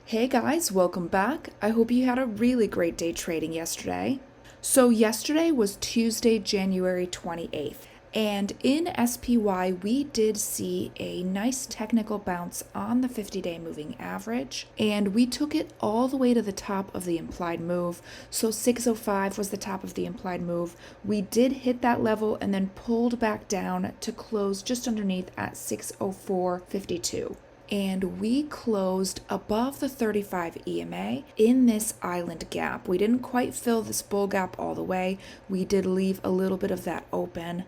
Hey guys, welcome back. I hope you had a really great day trading yesterday. So yesterday was Tuesday, January 28th, and in SPY we did see a nice technical bounce on the 50-day moving average, and we took it all the way to the top of the implied move. So 605 was the top of the implied move. We did hit that level and then pulled back down to close just underneath at 604.52. And we closed above the 35 EMA in this island gap. We didn't quite fill this bull gap all the way. We did leave a little bit of that open,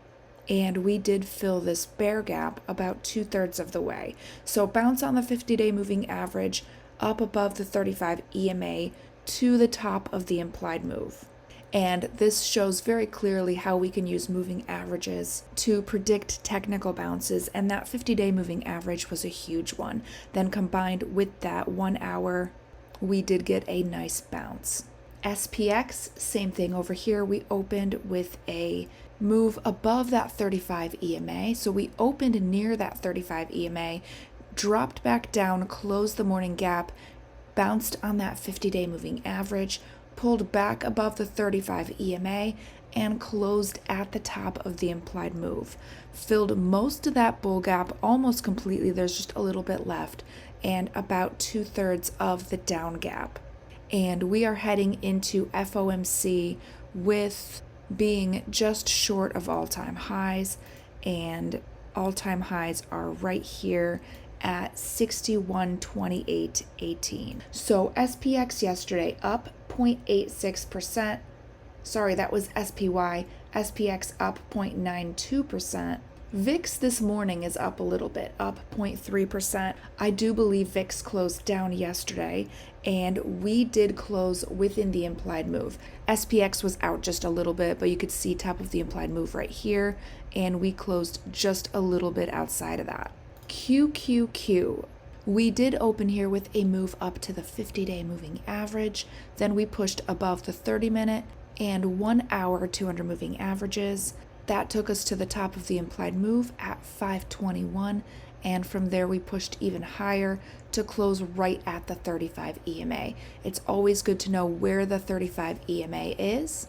and we did fill this bear gap about 2/3 of the way. So bounce on the 50-day moving average up above the 35 EMA to the top of the implied move. And this shows very clearly how we can use moving averages to predict technical bounces, and that 50-day moving average was a huge one. Then combined with that 1 hour, we did get a nice bounce. SPX, same thing over here. We opened with a move above that 35 EMA. So we opened near that 35 EMA, dropped back down, closed the morning gap, bounced on that 50-day moving average, pulled back above the 35 EMA, and closed at the top of the implied move. Filled most of that bull gap almost completely. There's just a little bit left, and about 2/3 of the down gap. And we are heading into FOMC with being just short of all-time highs, and all-time highs are right here at 61.2818. So SPX yesterday up 0.86%. Sorry, that was SPY. SPX up 0.92%. VIX this morning is up a little bit, up 0.3%. I do believe VIX closed down yesterday, and we did close within the implied move. SPX was out just a little bit, but you could see top of the implied move right here, and we closed just a little bit outside of that. QQQ. We did open here with a move up to the 50-day moving average. Then we pushed above the 30-minute and 1 hour 200 moving averages. That took us to the top of the implied move at 521, and from there we pushed even higher to close right at the 35 EMA. It's always good to know where the 35 EMA is.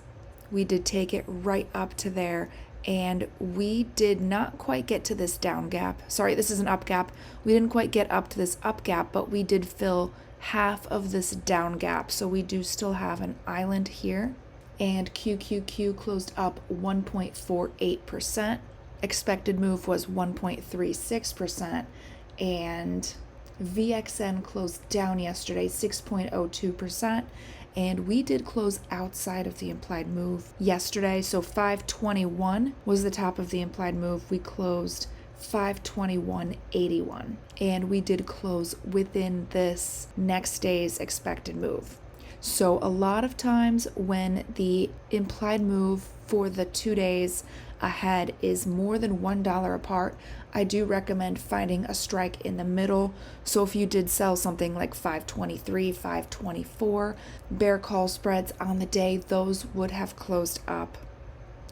We did take it right up to there, and we did not quite get to this down gap. Sorry, this is an up gap. We didn't quite get up to this up gap, but we did fill half of this down gap. So we do still have an island here. And QQQ closed up 1.48%. Expected move was 1.36%. And VXN closed down yesterday 6.02%. And we did close outside of the implied move yesterday. So 521 was the top of the implied move. We closed 521.81. And we did close within this next day's expected move. So a lot of times when the implied move for the 2 days ahead is more than $1 apart, I do recommend finding a strike in the middle. So if you did sell something like 523, 524, bear call spreads on the day, those would have closed up.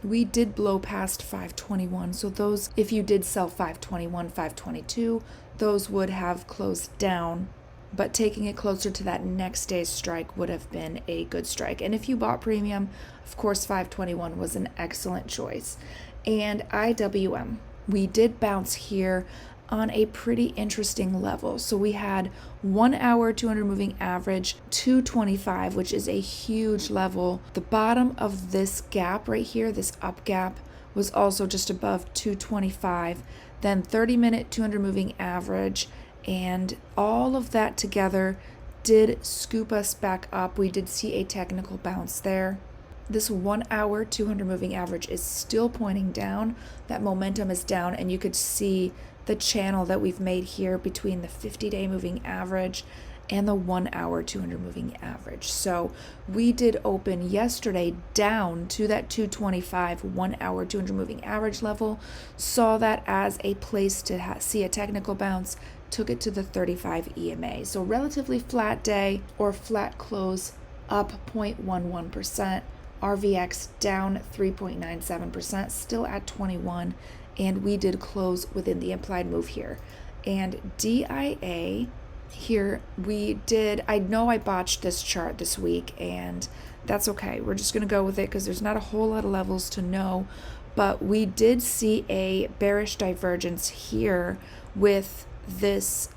We did blow past 521, so those, if you did sell 521, 522, those would have closed down. But taking it closer to that next day's strike would have been a good strike. And if you bought premium, of course 521 was an excellent choice. And IWM, we did bounce here on a pretty interesting level. So we had 1 hour 200 moving average 225, which is a huge level. The bottom of this gap right here, this up gap, was also just above 225. Then 30-minute 200 moving average, and all of that together did scoop us back up. We did see a technical bounce there. This 1 hour 200 moving average is still pointing down. That momentum is down, and you could see the channel that we've made here between the 50-day moving average and the 1 hour 200 moving average. So we did open yesterday down to that 225 1 hour 200 moving average level, saw that as a place to see a technical bounce, took it to the 35 EMA. So relatively flat day or flat close, up 0.11%. RVX down 3.97%, still at 21, and we did close within the implied move here. And DIA Here I know I botched this chart this week, and that's okay. We're just going to go with it because there's not a whole lot of levels to know, but we did see a bearish divergence here with this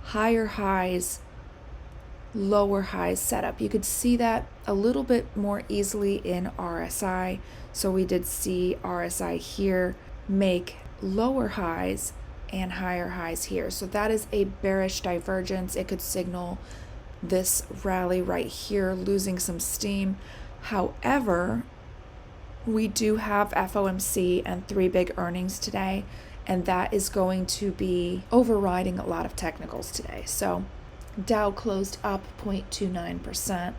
higher highs, lower highs setup. You could see that a little bit more easily in RSI. So we did see RSI here make lower highs and higher highs here. So that is a bearish divergence. It could signal this rally right here losing some steam. However, we do have FOMC and 3 big earnings today, and that is going to be overriding a lot of technicals today. So Dow closed up 0.29%,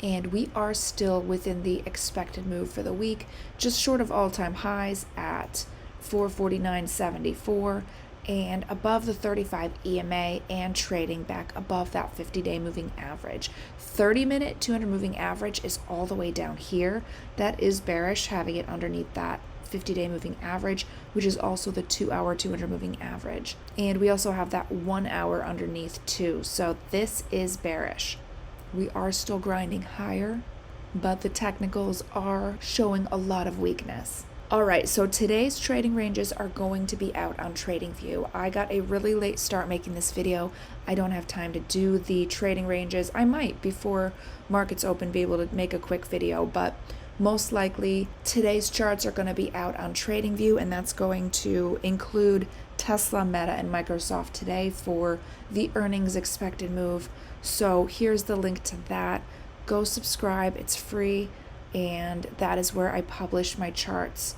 and we are still within the expected move for the week, just short of all-time highs at 449.74 and above the 35 EMA and trading back above that 50-day moving average. 30-minute 200 moving average is all the way down here. That is bearish, having it underneath that 50-day moving average, which is also the 2-hour 200 moving average. And we also have that 1 hour underneath too. So this is bearish. We are still grinding higher, but the technicals are showing a lot of weakness. All right, so today's trading ranges are going to be out on TradingView. I got a really late start making this video. I don't have time to do the trading ranges. I might, before markets open, be able to make a quick video, but most likely today's charts are going to be out on TradingView, and that's going to include Tesla, Meta, and Microsoft today for the earnings expected move. So here's the link to that. Go subscribe, it's free, and that is where I publish my charts.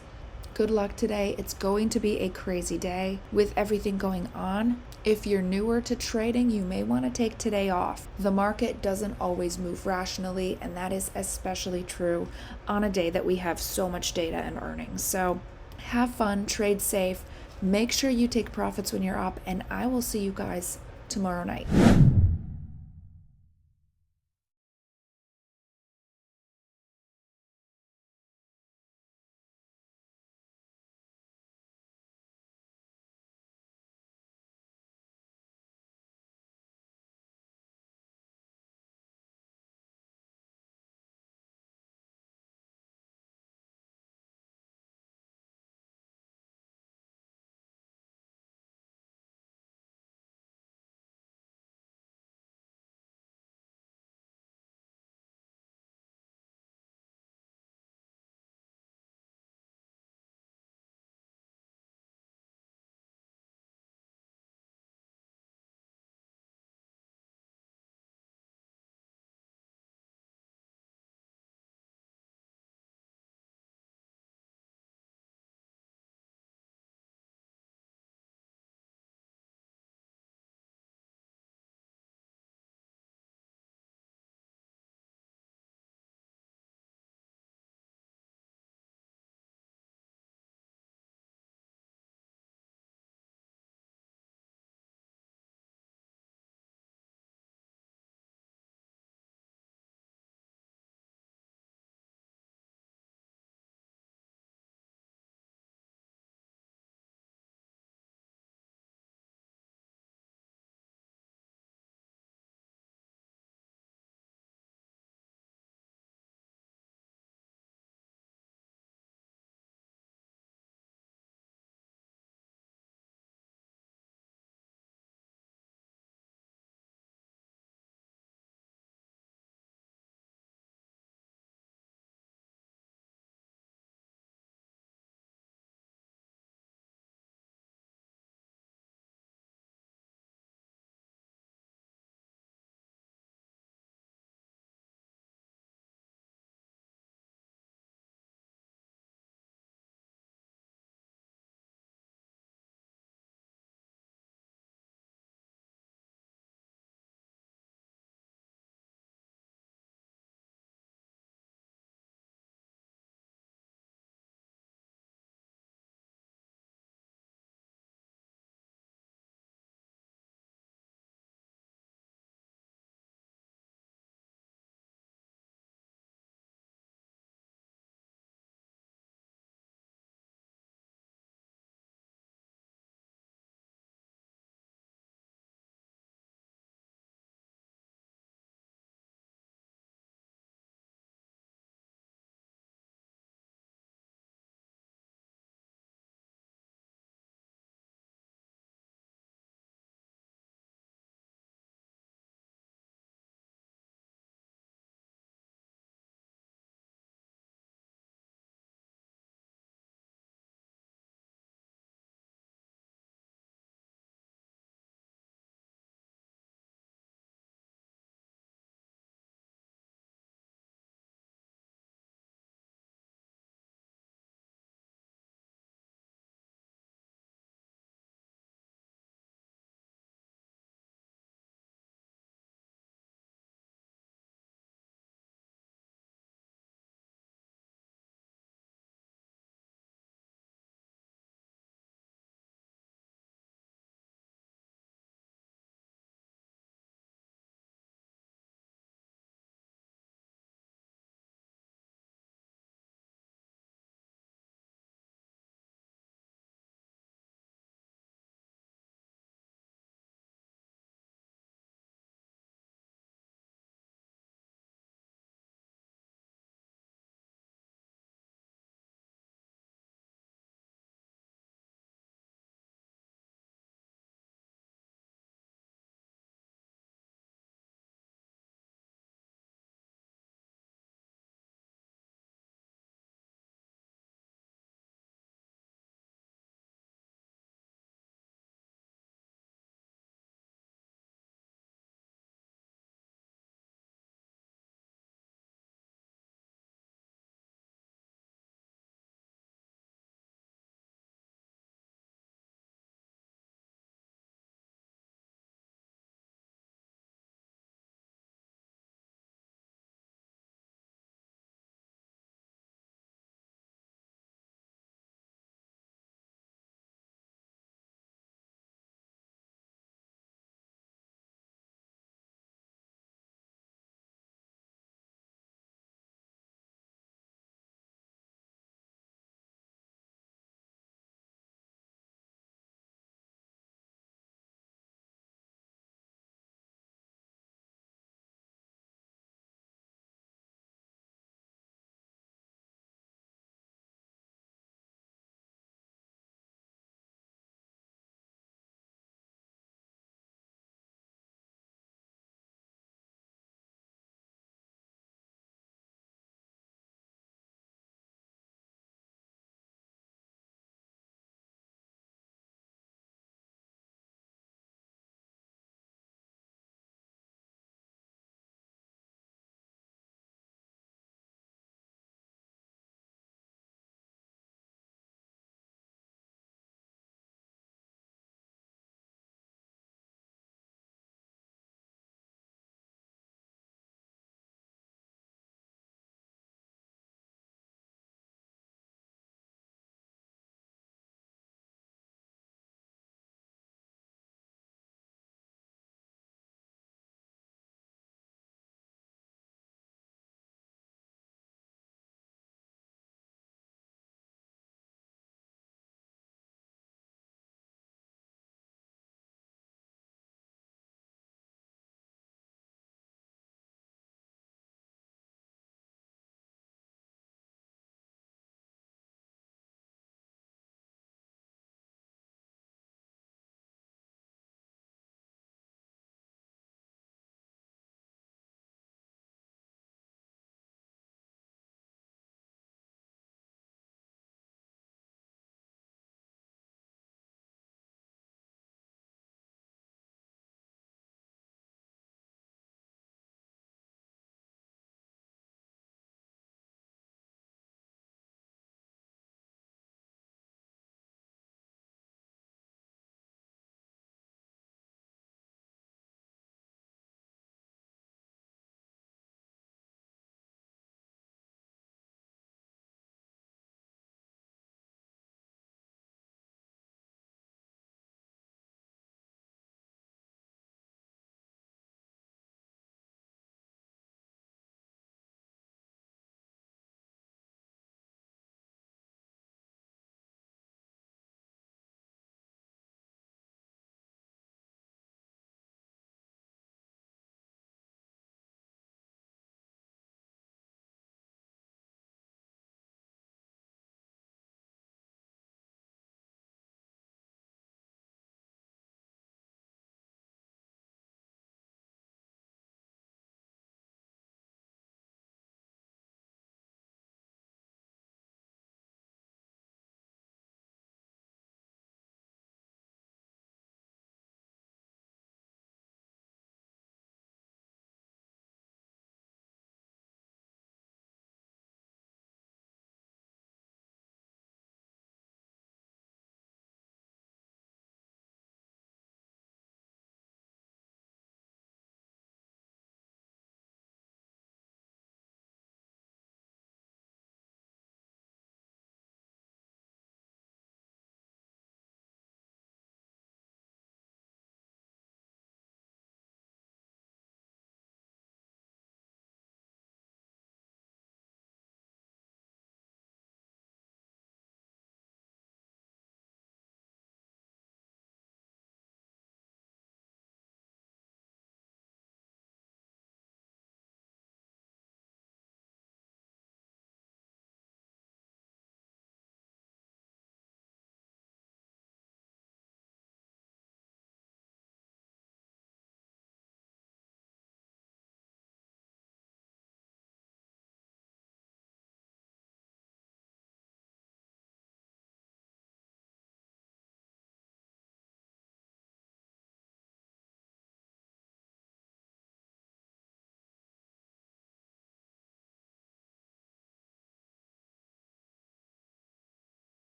Good luck today. It's going to be a crazy day with everything going on. If you're newer to trading, you may want to take today off. The market doesn't always move rationally, and that is especially true on a day that we have so much data and earnings. So have fun, trade safe, make sure you take profits when you're up, and I will see you guys tomorrow night.